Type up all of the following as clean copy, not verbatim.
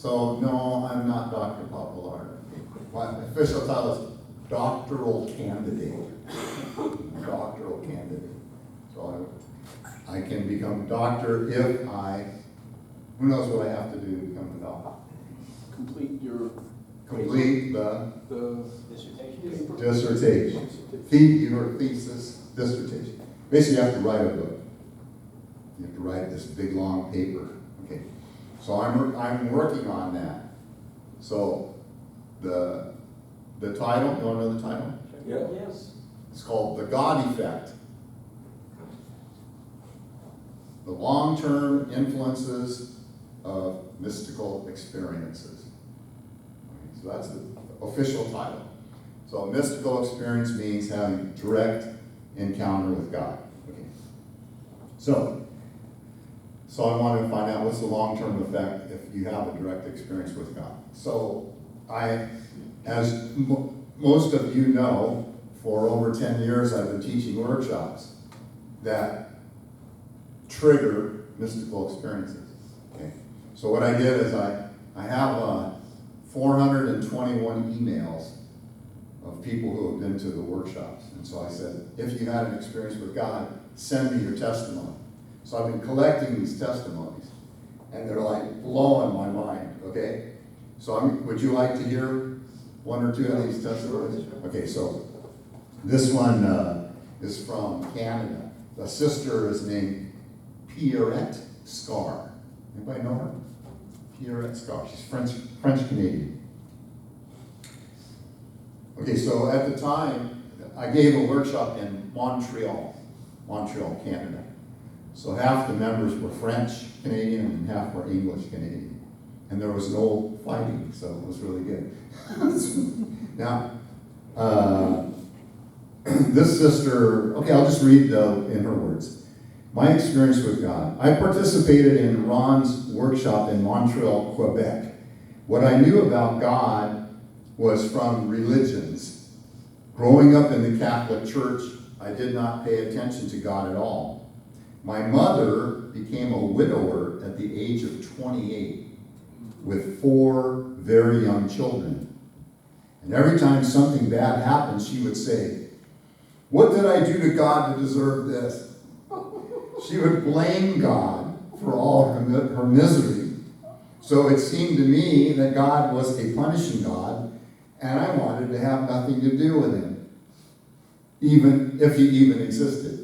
So, no, I'm not Dr. Popular. My official title is doctoral candidate. Doctoral candidate. So I can become doctor if who knows what I have to do to become a doctor? Complete the dissertation. Your thesis, dissertation. Basically, you have to write a book. You have to write this big, long paper. Okay. So I'm working on that. So the title, you want to know the title? Yeah. Yes. It's called The God Effect. The long-term influences of mystical experiences. Okay, so that's the official title. So a mystical experience means having direct encounter with God. Okay. So I want to find out what's the long-term effect if you have a direct experience with God. So as most of you know, for over 10 years I've been teaching workshops that trigger mystical experiences. Okay. So what I did is I have 421 emails of people who have been to the workshops. And so I said, if you had an experience with God, send me your testimony. So I've been collecting these testimonies, and they're like blowing my mind, okay? So would you like to hear one or two of these testimonies? Okay, so this one is from Canada. The sister is named Pierrette Scar. Anybody know her? Pierrette Scar. She's French Canadian. Okay, so at the time, I gave a workshop in Montreal, Canada. So half the members were French Canadian and half were English Canadian. And there was no fighting, so it was really good. Now, this sister, okay, I'll just read in her words. My experience with God. I participated in Ron's workshop in Montreal, Quebec. What I knew about God was from religions. Growing up in the Catholic Church, I did not pay attention to God at all. My mother became a widower at the age of 28 with 4 very young children. And every time something bad happened, she would say, "What did I do to God to deserve this?" She would blame God for all her misery. So it seemed to me that God was a punishing God, and I wanted to have nothing to do with him, even if he even existed.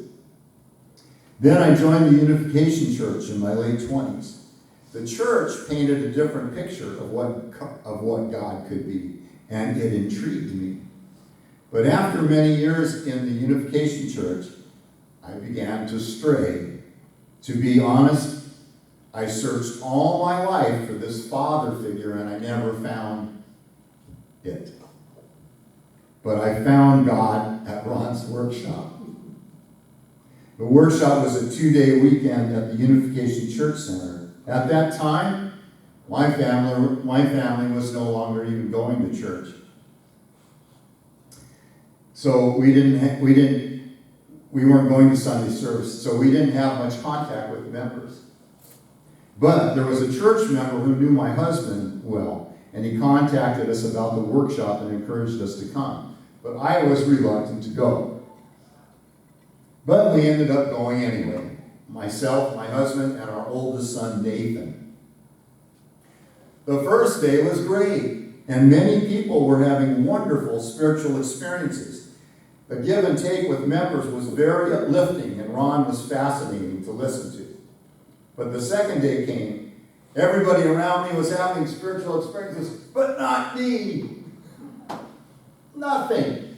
Then I joined the Unification Church in my late 20s. The church painted a different picture of what God could be, and it intrigued me. But after many years in the Unification Church, I began to stray. To be honest, I searched all my life for this father figure, and I never found it. But I found God at Ron's workshop. The workshop was a 2-day weekend at the Unification Church Center. At that time, my family was no longer even going to church. So we weren't going to Sunday service, so we didn't have much contact with members. But there was a church member who knew my husband well, and he contacted us about the workshop and encouraged us to come. But I was reluctant to go. But we ended up going anyway. Myself, my husband, and our oldest son, Nathan. The first day was great, and many people were having wonderful spiritual experiences. The give and take with members was very uplifting, and Ron was fascinating to listen to. But the second day came. Everybody around me was having spiritual experiences, but not me. Nothing.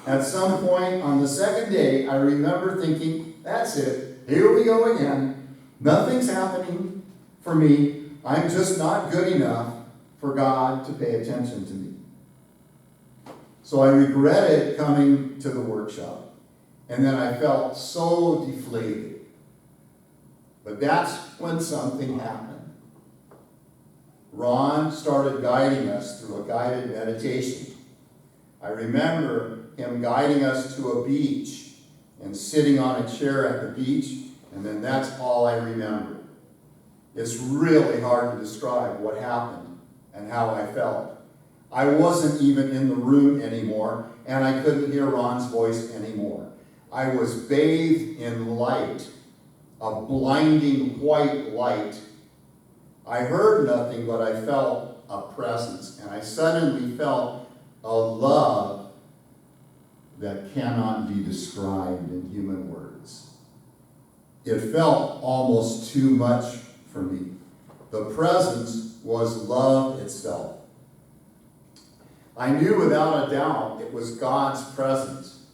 At some point on the second day, I remember thinking, that's it. Here we go again. Nothing's happening for me. I'm just not good enough for God to pay attention to me. So I regretted coming to the workshop. And then I felt so deflated. But that's when something happened. Ron started guiding us through a guided meditation. I remember him guiding us to a beach and sitting on a chair at the beach, and then that's all I remember. It's really hard to describe what happened and how I felt. I wasn't even in the room anymore, and I couldn't hear Ron's voice anymore. I was bathed in light, a blinding white light. I heard nothing, but I felt a presence, and I suddenly felt a love that cannot be described in human words. It felt almost too much for me. The presence was love itself. I knew without a doubt it was God's presence.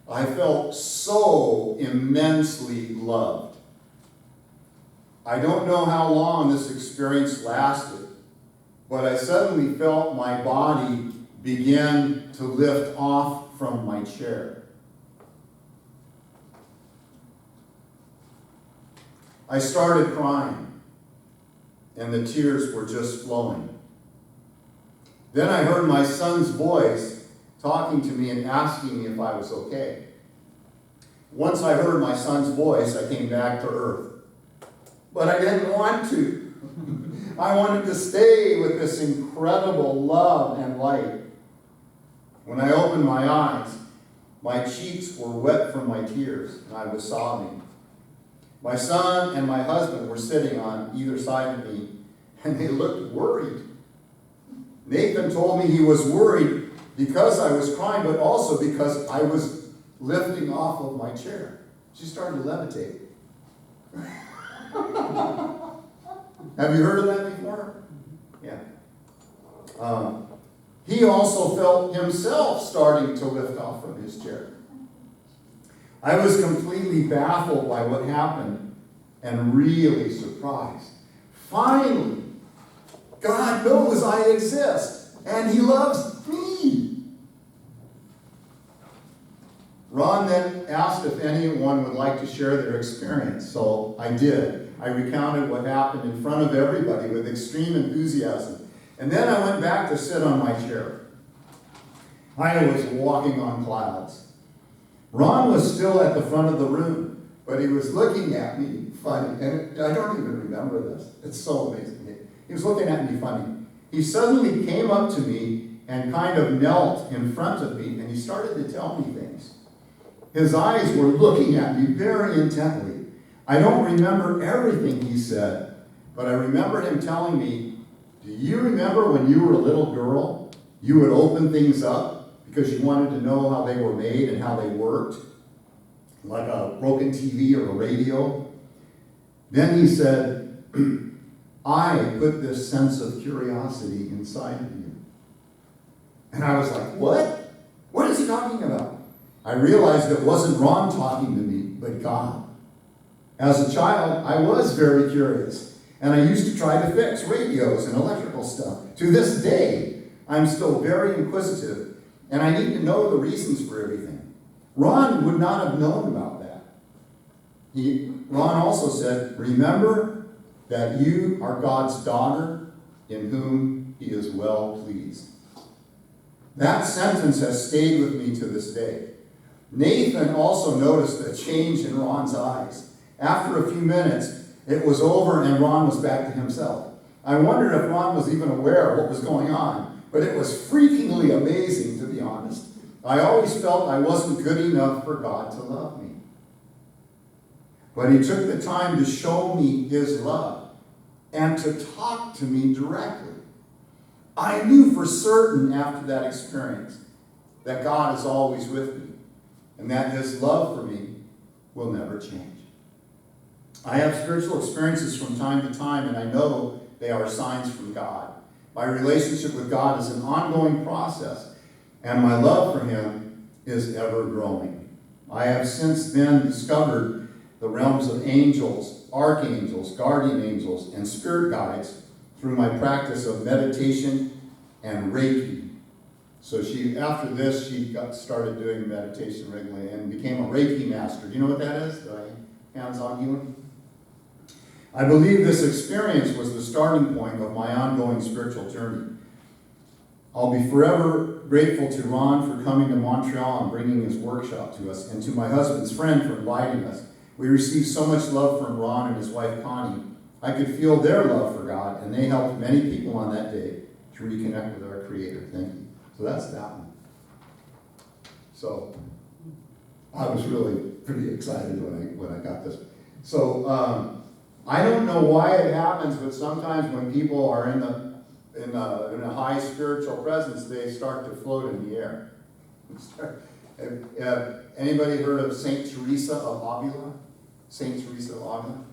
I felt so immensely loved. I don't know how long this experience lasted, but I suddenly felt my body begin to lift off from my chair. I started crying, and the tears were just flowing. Then I heard my son's voice talking to me and asking me if I was okay. Once I heard my son's voice, I came back to earth. But I didn't want to. I wanted to stay with this incredible love and light. When I opened my eyes, my cheeks were wet from my tears, and I was sobbing. My son and my husband were sitting on either side of me, and they looked worried. Nathan told me he was worried because I was crying, but also because I was lifting off of my chair. She started to levitate. Have you heard of that before? Yeah. He also felt himself starting to lift off from his chair. I was completely baffled by what happened and really surprised. Finally, God knows I exist, and he loves me. Ron then asked if anyone would like to share their experience, so I did. I recounted what happened in front of everybody with extreme enthusiasm. And then I went back to sit on my chair. I was walking on clouds. Ron was still at the front of the room, but he was looking at me funny, and I don't even remember this. It's so amazing. He was looking at me funny. He suddenly came up to me and kind of knelt in front of me, and he started to tell me things. His eyes were looking at me very intently. I don't remember everything he said, but I remember him telling me, do you remember when you were a little girl, you would open things up because you wanted to know how they were made and how they worked, like a broken TV or a radio? Then he said, I put this sense of curiosity inside of you. And I was like, what? What is he talking about? I realized it wasn't Ron talking to me, but God. As a child, I was very curious, and I used to try to fix radios and electrical stuff. To this day, I'm still very inquisitive, and I need to know the reasons for everything. Ron would not have known about that. Ron also said, remember that you are God's daughter in whom he is well pleased. That sentence has stayed with me to this day. Nathan also noticed a change in Ron's eyes. After a few minutes, it was over and Ron was back to himself. I wondered if Ron was even aware of what was going on, but it was freakingly amazing, to be honest. I always felt I wasn't good enough for God to love me. But he took the time to show me his love and to talk to me directly. I knew for certain after that experience that God is always with me and that his love for me will never change. I have spiritual experiences from time to time, and I know they are signs from God. My relationship with God is an ongoing process, and my love for him is ever growing. I have since then discovered the realms of angels, archangels, guardian angels, and spirit guides through my practice of meditation and Reiki. So after this, she started doing meditation regularly and became a Reiki master. Do you know what that is? Do I hands on you? I believe this experience was the starting point of my ongoing spiritual journey. I'll be forever grateful to Ron for coming to Montreal and bringing his workshop to us, and to my husband's friend for inviting us. We received so much love from Ron and his wife Connie. I could feel their love for God, and they helped many people on that day to reconnect with our Creator. Thank you. So that's that one. So I was really pretty excited when I got this. So I don't know why it happens, but sometimes when people are in a high spiritual presence, they start to float in the air. Anybody heard of Saint Teresa of Avila? Saint Teresa of Avila?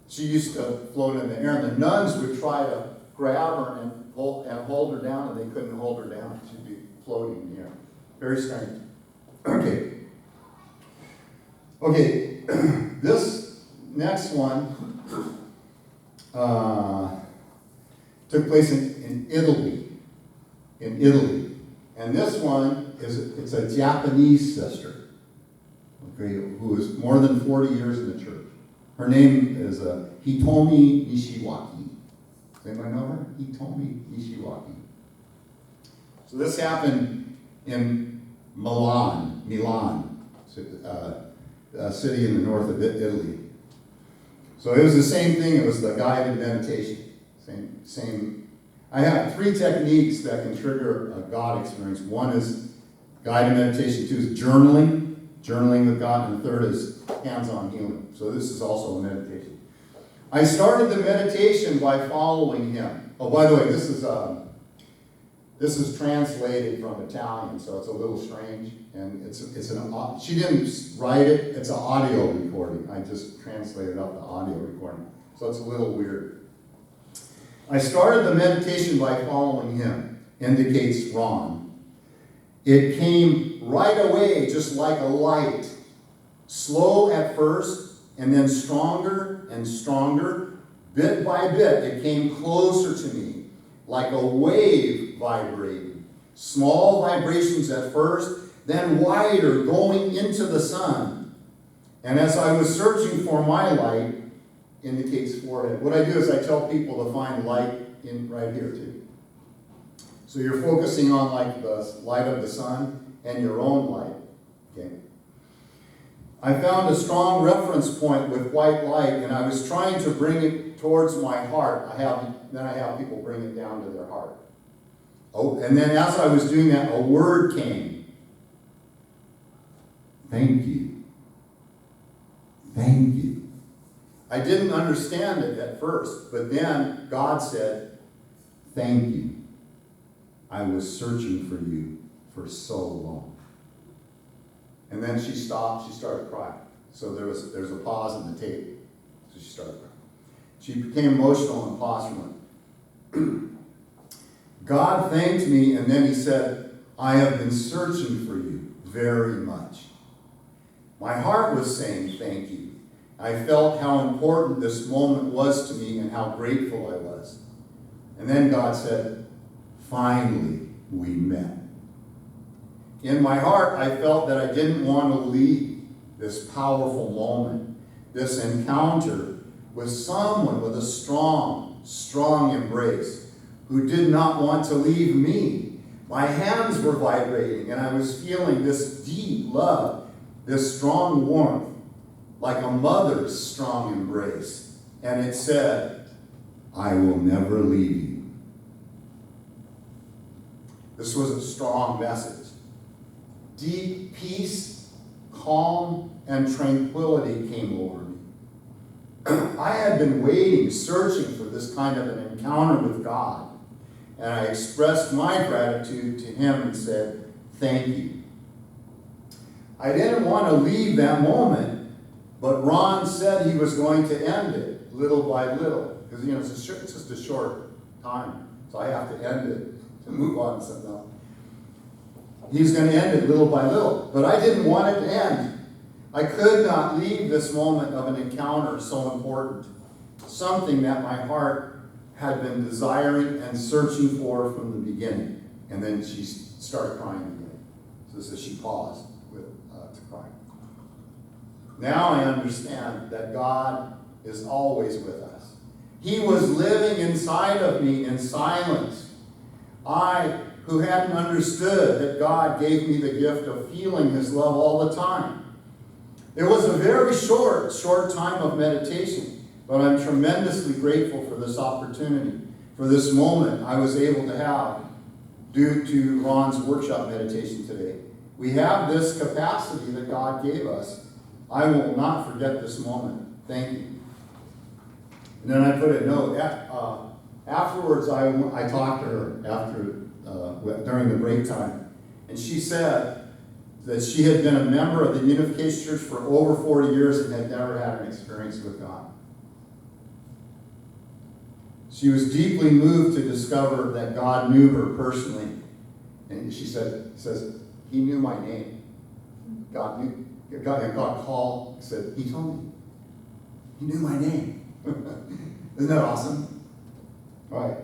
She used to float in the air, and the nuns would try to grab her and hold her down, and they couldn't hold her down. She'd be floating in the air. Very strange. Okay, this next one took place in Italy. And this one it's a Japanese sister, okay, who is more than 40 years in the church. Her name is Hitomi Nishiwaki. Does anybody know her? Hitomi Nishiwaki. So this happened in Milan, a city in the north of Italy. So it was the same thing. It was the guided meditation. Same. I have 3 techniques that can trigger a God experience. One is guided meditation. 2 is journaling with God. And the 3rd is hands-on healing. So this is also a meditation. I started the meditation by following him. Oh, by the way, this is translated from Italian, so it's a little strange. And she didn't write it. It's an audio recording. I just translated out the audio recording. So it's a little weird. I started the meditation by following him. Indicates Ron. It came right away, just like a light. Slow at first, and then stronger and stronger. Bit by bit, it came closer to me, like a wave vibrating. Small vibrations at first, then wider, going into the sun. And as I was searching for my light, indicates forehead. What I do is I tell people to find light in right here too. So you're focusing on like the light of the sun and your own light. Okay. I found a strong reference point with white light, and I was trying to bring it towards my heart. I have people bring it down to their heart. Oh, and then as I was doing that, a word came. Thank you. Thank you. I didn't understand it at first, but then God said, thank you. I was searching for you for so long. And then she stopped, she started crying. So there's a pause in the tape. So she started crying. She became emotional and paused from it. God thanked me, and then he said, I have been searching for you very much. My heart was saying thank you. I felt how important this moment was to me and how grateful I was. And then God said, finally, we met. In my heart, I felt that I didn't want to leave this powerful moment, this encounter with someone with a strong, strong embrace who did not want to leave me. My hands were vibrating, and I was feeling this deep love, this strong warmth, like a mother's strong embrace. And it said, I will never leave you. This was a strong message. Deep peace, calm, and tranquility came over me. I had been waiting, searching for this kind of an encounter with God. And I expressed my gratitude to him and said, thank you. I didn't want to leave that moment, but Ron said he was going to end it little by little. Because, it's just a short time. So I have to end it to move on to something else. He's going to end it little by little. But I didn't want it to end. I could not leave this moment of an encounter so important. Something that my heart had been desiring and searching for from the beginning. And then she started crying again. So she paused to cry. Now I understand that God is always with us. He was living inside of me in silence. I, who hadn't understood that God gave me the gift of feeling his love all the time. It was a very short time of meditation, But I'm tremendously grateful for this opportunity, for this moment I was able to have due to Ron's workshop meditation today. We have this capacity that God gave us. I will not forget this moment. Thank you. And then I put a note. Afterwards, I talked to her during the break time, and she said that she had been a member of the Unification Church for over 40 years and had never had an experience with God. She was deeply moved to discover that God knew her personally. And she says, he knew my name. God called, said, he told me. He knew my name. Isn't that awesome? All right.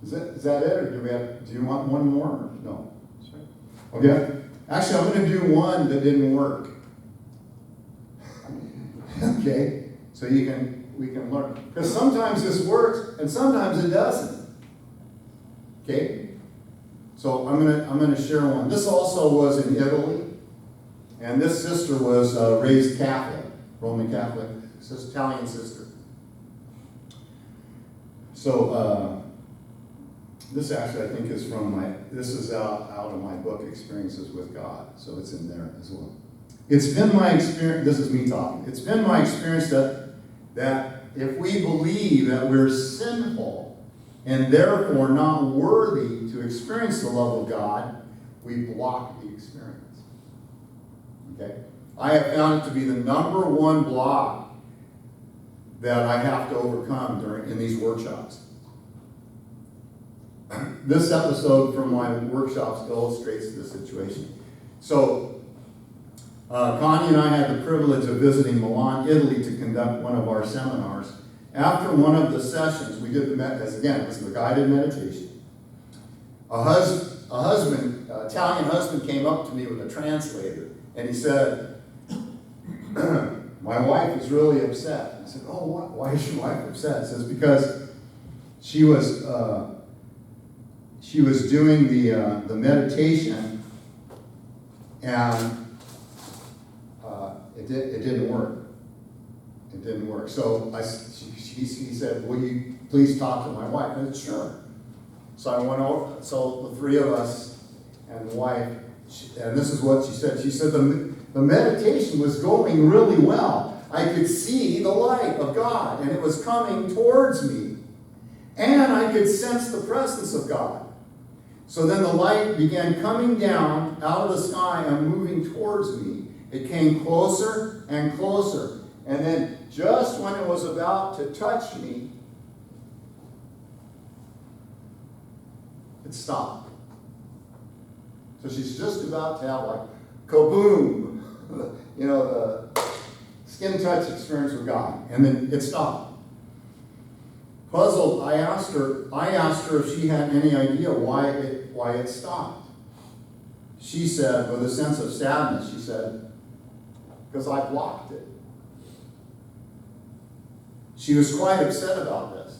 Is that it? Or do you want one more? Or no. Sure. Okay. Actually, I'm going to do one that didn't work. Okay. So we can learn. Because sometimes this works and sometimes it doesn't. Okay? So I'm gonna share one. This also was in Italy. And this sister was raised Catholic, Roman Catholic, Italian sister. So this actually I think is this is out of my book, Experiences with God. So it's in there as well. It's been my experience, this is me talking. It's been my experience that if we believe that we're sinful and therefore not worthy to experience the love of God, we block the experience. Okay? I have found it to be the number one block that I have to overcome in these workshops. This episode from my workshops illustrates the situation. So, Connie and I had the privilege of visiting Milan, Italy to conduct one of our seminars. After one of the sessions, we did it was the guided meditation. Italian husband came up to me with a translator, and he said, my wife is really upset. I said, oh, what? Why is your wife upset? He says, because she was doing the meditation, and it didn't work. It didn't work. So he said, will you please talk to my wife? I said, sure. So I went over, so the three of us and the wife, and this is what she said. She said, the meditation was going really well. I could see the light of God, and it was coming towards me. And I could sense the presence of God. So then the light began coming down out of the sky and moving towards me. It came closer and closer. And then just when it was about to touch me, it stopped. So she's just about to have like kaboom, the skin touch experience with God. And then it stopped. Puzzled, I asked her if she had any idea why it stopped. She said, with a sense of sadness, she said, because I blocked it. She was quite upset about this.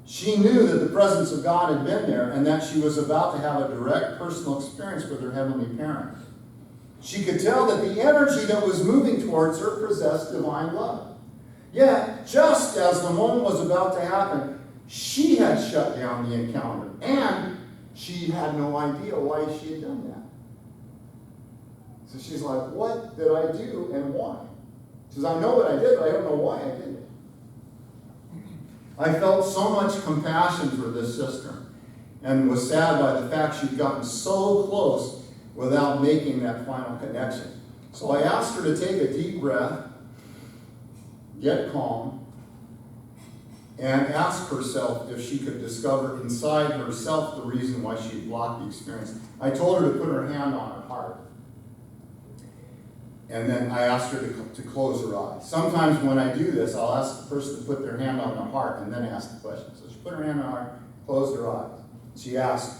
She knew that the presence of God had been there and that she was about to have a direct personal experience with her heavenly parent. She could tell that the energy that was moving towards her possessed divine love. Yet, just as the moment was about to happen, she had shut down the encounter, and she had no idea why she had done that. So she's like, what did I do and why? She says, I know what I did, but I don't know why I did it. I felt so much compassion for this sister and was sad by the fact she'd gotten so close without making that final connection. So I asked her to take a deep breath, get calm, and ask herself if she could discover inside herself the reason why she had blocked the experience. I told her to put her hand on her heart. And then I asked her to close her eyes. Sometimes when I do this, I'll ask the person to put their hand on their heart and then ask the question. So she put her hand on her heart, closed her eyes. She asked,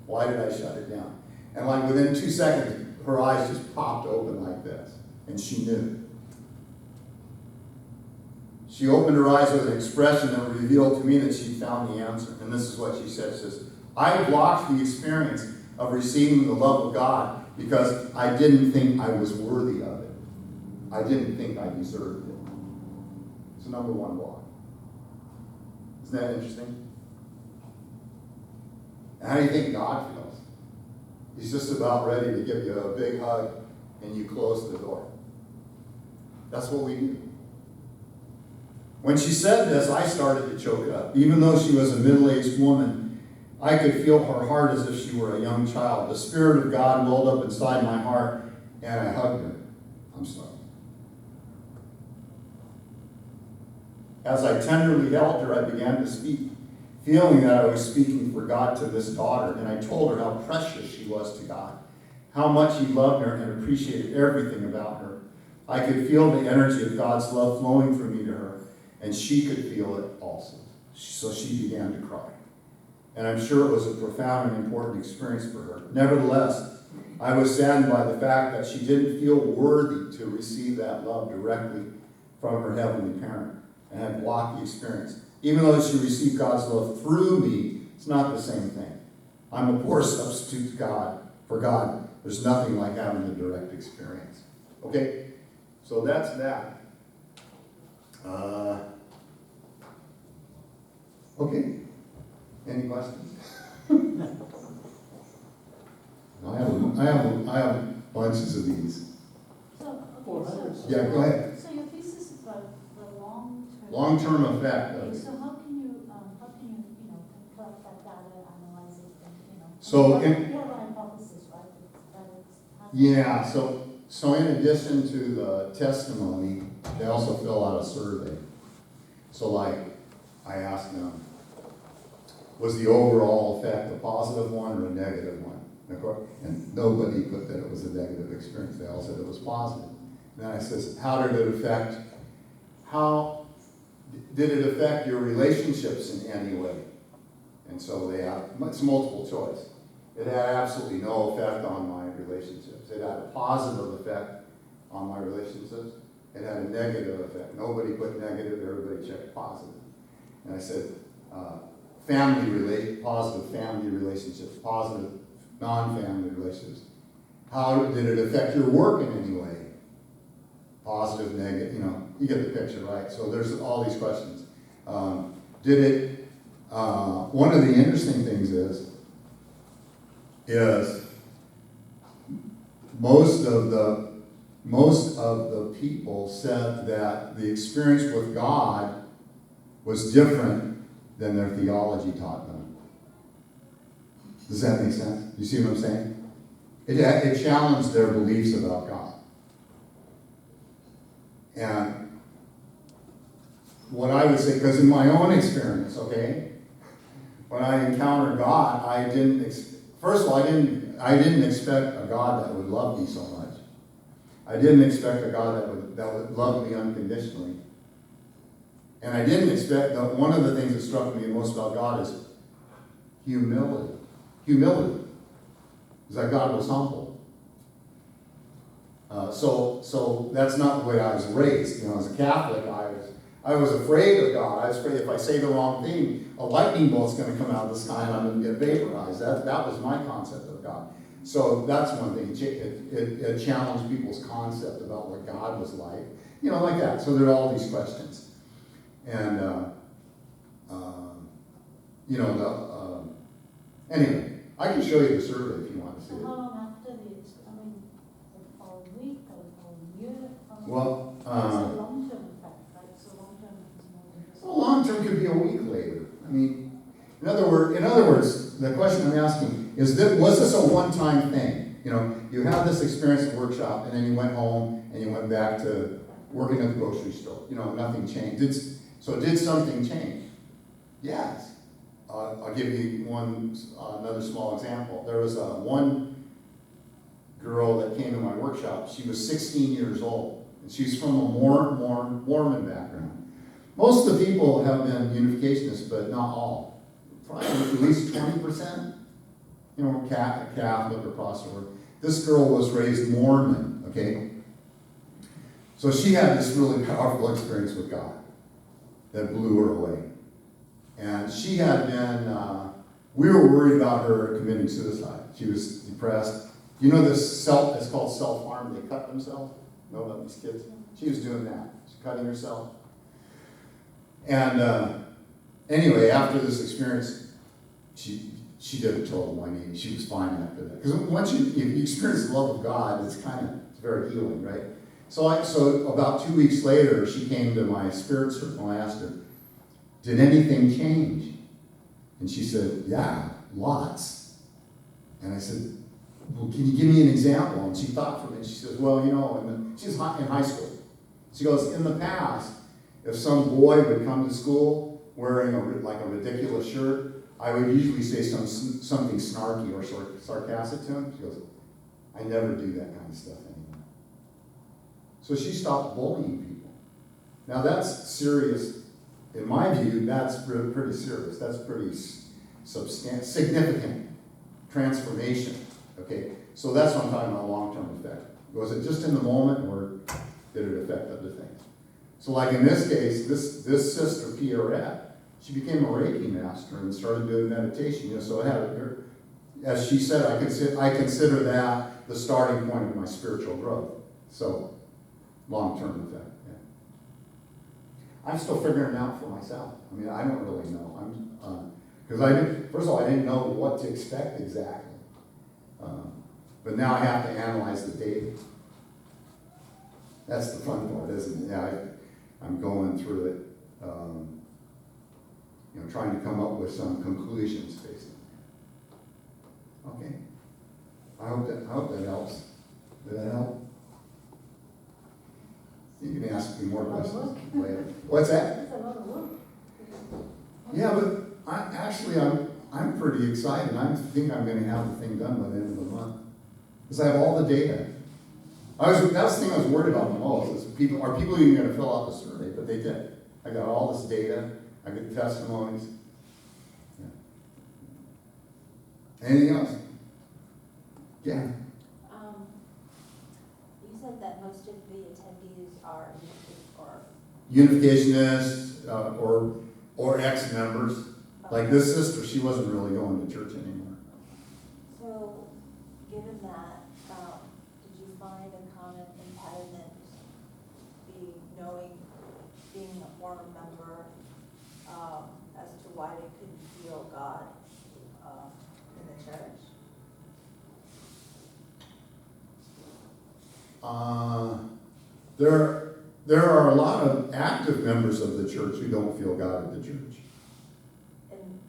why did I shut it down? And like within 2 seconds, her eyes just popped open like this. And she knew. She opened her eyes with an expression that revealed to me that she found the answer. And this is what she said. She says, I blocked the experience of receiving the love of God because I didn't think I was worthy of it. I didn't think I deserved it. It's the number one block. Isn't that interesting? And how do you think God feels? He's just about ready to give you a big hug and you close the door. That's what we do. When she said this, I started to choke up. Even though she was a middle-aged woman, I could feel her heart as if she were a young child. The Spirit of God welled up inside my heart, and I hugged her. I'm sorry. As I tenderly held her, I began to speak, feeling that I was speaking for God to this daughter, and I told her how precious she was to God, how much He loved her and appreciated everything about her. I could feel the energy of God's love flowing from me to her, and she could feel it also. So she began to cry. And I'm sure it was a profound and important experience for her. Nevertheless, I was saddened by the fact that she didn't feel worthy to receive that love directly from her heavenly parent and had blocked the experience. Even though she received God's love through me, it's not the same thing. I'm a poor substitute to God. For God, there's nothing like having the direct experience. Okay? So that's that. Okay. Any questions? I have bunches of these. So, okay, 400. so, Yeah, go ahead. so your thesis is about the long-term. Long-term effect of Okay, it. so how can you, collect that data, analyze it, and. So You have in- an hypothesis, right? That it's. Yeah, so in addition to the testimony, they also fill out a survey. So like, I asked them, was the overall effect a positive one or a negative one? And nobody put that it was a negative experience. They all said it was positive. And then I says, how did it affect your relationships in any way? And so it's multiple choice. It had absolutely no effect on my relationships. It had a positive effect on my relationships. It had a negative effect. Nobody put negative, everybody checked positive. And I said, positive family relationships, positive non-family relationships. How did it affect your work in any way? Positive, negative, you get the picture, right? So there's all these questions. One of the interesting things is most of the people said that the experience with God was different than their theology taught them. Does that make sense? You see what I'm saying? It challenged their beliefs about God. And what I would say, because in my own experience, okay, when I encountered God, first of all, I didn't expect a God that would love me so much. I didn't expect a God that would love me unconditionally. And I didn't expect that. One of the things that struck me most about God is humility. Humility. Is that God was humble. So that's not the way I was raised. As a Catholic, I was afraid of God. I was afraid if I say the wrong thing, a lightning bolt's going to come out of the sky and I'm going to get vaporized. That was my concept of God. So that's one thing. It challenged people's concept about what God was like. Like that. So there are all these questions. And, anyway, I can show you the survey if you want to see So it. how long after for a week or a year? Well, It's a long-term effect, right? So long-term is more interesting. Well, long-term could be a week later. In other words, the question I'm asking is was this a one-time thing? You had this experience at workshop, and then you went home, and you went back to working at the grocery store. Nothing changed. Did something change? Yes. I'll give you another small example. There was one girl that came to my workshop. She was 16 years old, and she's from a Mormon background. Most of the people have been unificationists, but not all. Probably at least 20%. Catholic or Protestant. This girl was raised Mormon, okay? So she had this really powerful experience with God that blew her away. And she had been, we were worried about her committing suicide. She was depressed. This it's called self-harm. They cut themselves. You know about these kids? She was doing that. She's cutting herself. And Anyway, after this experience, she did a total 180. She was fine after that. Because once you experience the love of God, it's very healing, right? So about 2 weeks later, she came to my spirit circle and I asked her, did anything change? And she said, yeah, lots. And I said, well, can you give me an example? And she thought for a minute. She says, well, she's in high school. She goes, in the past, if some boy would come to school wearing a ridiculous shirt, I would usually say something snarky or sarcastic to him. She goes, I never do that kind of stuff anymore. So she stopped bullying people. Now that's serious. In my view, that's pretty serious. That's pretty significant transformation. Okay, so that's what I'm talking about, long-term effect. Was it just in the moment, or did it affect other things? So like in this case, this sister, Pierrette, she became a Reiki master and started doing meditation. So it had, as she said, I consider that the starting point of my spiritual growth. So, long-term effect, yeah. I'm still figuring it out for myself. I mean, I don't really know. First of all, I didn't know what to expect exactly. But now I have to analyze the data. That's the fun part, isn't it? Yeah, I'm going through it, trying to come up with some conclusions, basically. Okay. I hope that helps. Did that help? You can ask me more questions later. What's that? It's a lot of work. Yeah, but I'm pretty excited. I think I'm going to have the thing done by the end of the month. Because I have all the data. That's the thing I was worried about the most. Is are people even going to fill out the survey? But they did. I got all this data. I get testimonies. Yeah. Anything else? Yeah. You said that most of the attendees are Unificationists or ex-members. Like this sister, she wasn't really going to church anymore. So, given that, did you find a common impediment being a former member, as to why they couldn't feel God in the church? There are a lot of active members of the church who don't feel God at the church. And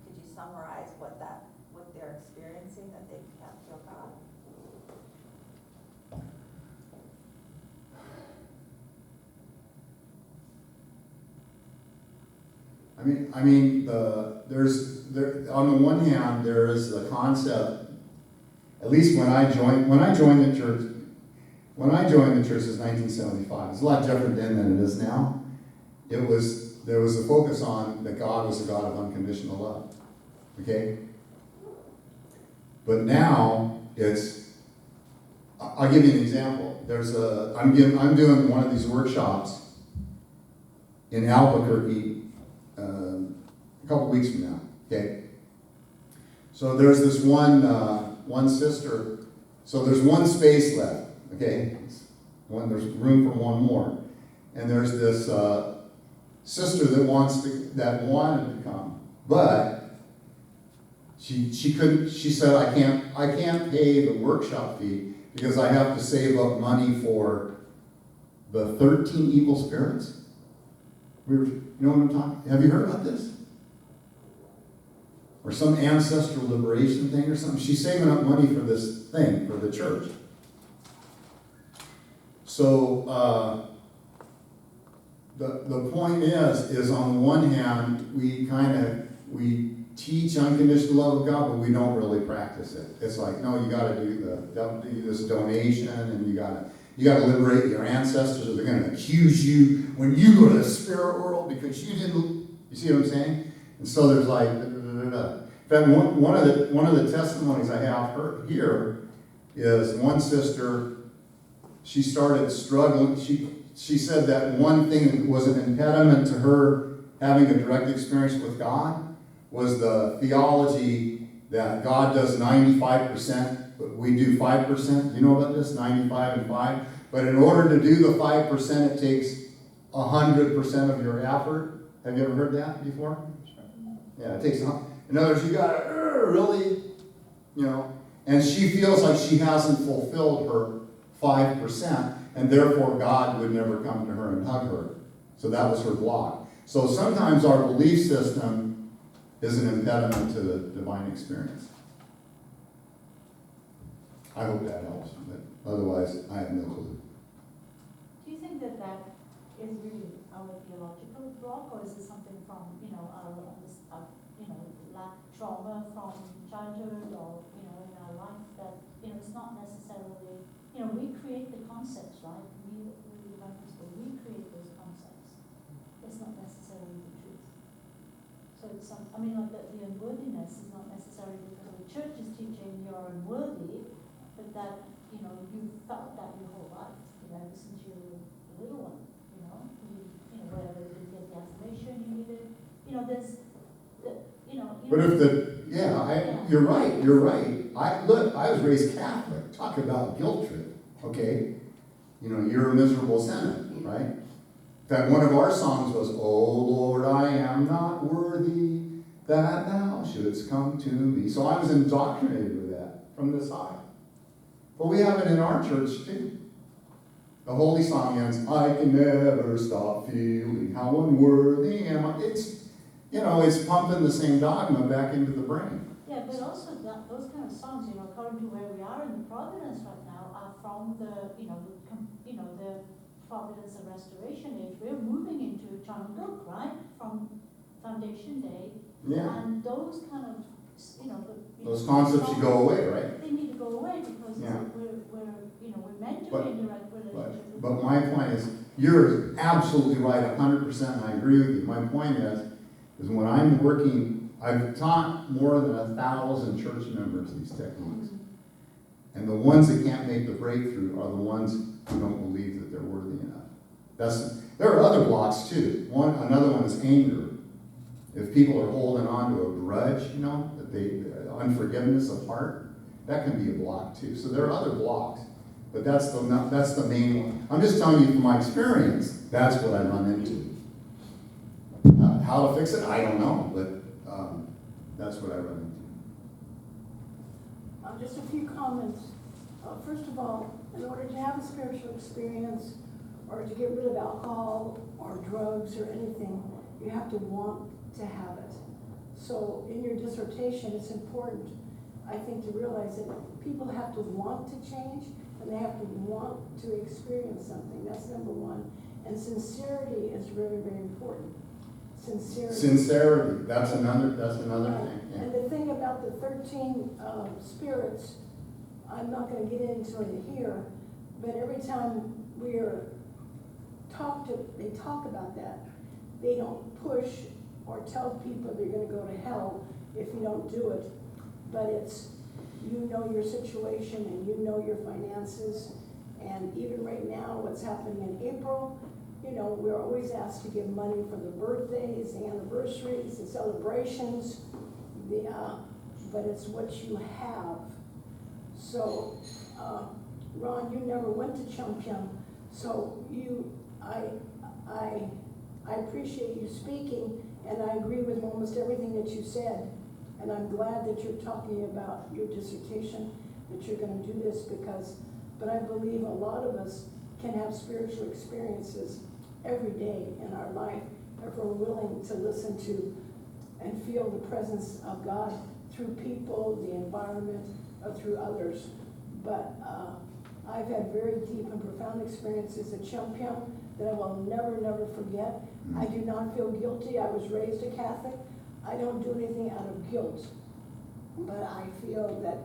could you summarize what they're experiencing, that they can't feel God? On the one hand, there is the concept, at least when I joined the church, is 1975. It's a lot different then than it is now. There was a focus on that God was a God of unconditional love. Okay? But now I'll give you an example. I'm doing one of these workshops in Albuquerque a couple weeks from now. Okay? So there's this one sister. So there's one space left. Okay? There's room for one more. And there's this sister that wanted to come, but she couldn't. She said, I can't pay the workshop fee because I have to save up money for the 13 evil spirits. You know what I'm talking? Have you heard about this? Or some ancestral liberation thing or something. She's saving up money for this thing for the church. So the point is on the one hand, we teach unconditional love of God, but we don't really practice it. It's like, no, you got to do this donation, and you got to liberate your ancestors, or they're going to accuse you when you go to the spirit world because you didn't. You see what I'm saying? And so there's like, in fact, one of the testimonies I have heard here is one sister. She started struggling. She said that one thing that was an impediment to her having a direct experience with God was the theology that God does 95%, but we do 5%. You know about this? 95 and 5. But in order to do the 5%, it takes 100% of your effort. Have you ever heard that before? Yeah, it takes, in other words, you gotta really, and she feels like she hasn't fulfilled her 5%, and therefore God would never come to her and hug her. So that was her block. So sometimes our belief system is an impediment to the divine experience. I hope that helps, but otherwise I have no clue. Do you think that that is really our theological block, or is it something from, lack trauma from childhood, or, in our life that, it's not necessarily, we create the concepts, right? We create those concepts. It's not necessarily the truth. So it's like the unworthiness is not necessarily because the church is teaching you're unworthy, but that, you felt that your whole life, ever since you were a little one, whether you didn't get the affirmation you needed, there's, But if you're right. I was raised Catholic. Talk about guilt trip, okay? You're a miserable sinner, right? In fact, one of our songs was, "Oh Lord, I am not worthy that thou shouldst come to me." So I was indoctrinated with that from this high. But we have it in our church too. The holy song ends, "I can never stop feeling how unworthy am I." It's pumping the same dogma back into the brain. Yeah, but also those kind of songs, according to where we are in the providence right now, are from the providence and restoration age. We're moving into John Luke, right, from Foundation Day. Yeah. And those kind of, Those concepts should go away, right? They need to go away because Yeah. we're meant to be in direct relationship with But my point is, you're absolutely right, 100%, and I agree with you. My point is when I'm working, I've taught more than 1,000 church members these techniques. And the ones that can't make the breakthrough are the ones who don't believe that they're worthy enough. There are other blocks too. Another one is anger. If people are holding on to a grudge, unforgiveness of heart, that can be a block too. So there are other blocks, but that's the main one. I'm just telling you from my experience, that's what I run into. How to fix it, I don't know, but that's what I run into. Just a few comments. First of all, in order to have a spiritual experience or to get rid of alcohol or drugs or anything, you have to want to have it. So in your dissertation, it's important, I think, to realize that people have to want to change and they have to want to experience something. That's number one. And sincerity is very, very important. Sincerity. That's another thing. Yeah. And the thing about the 13 spirits, I'm not going to get into it here, but every time they talk about that. They don't push or tell people they're going to go to hell if you don't do it. But it's, your situation and your finances. And even right now, what's happening in April, we're always asked to give money for the birthdays, the anniversaries, the celebrations, but it's what you have. So, Ron, you never went to Chum Chum, so I appreciate you speaking, and I agree with almost everything that you said, and I'm glad that you're talking about your dissertation, that you're going to do this but I believe a lot of us can have spiritual experiences every day in our life if we're willing to listen to and feel the presence of God through people, the environment, or through others. But I've had very deep and profound experiences at Chum Chum that I will never, never forget. I do not feel guilty. I was raised a Catholic. I don't do anything out of guilt. But I feel that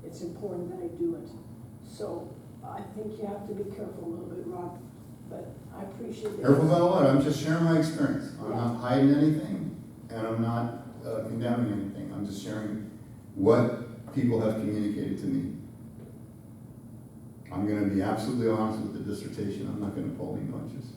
it's important that I do it. So I think you have to be careful a little bit, Ron. But I appreciate it. Careful about what? I'm just sharing my experience. I'm not hiding anything, and I'm not condemning anything. I'm just sharing what people have communicated to me. I'm going to be absolutely honest with the dissertation. I'm not going to pull any punches.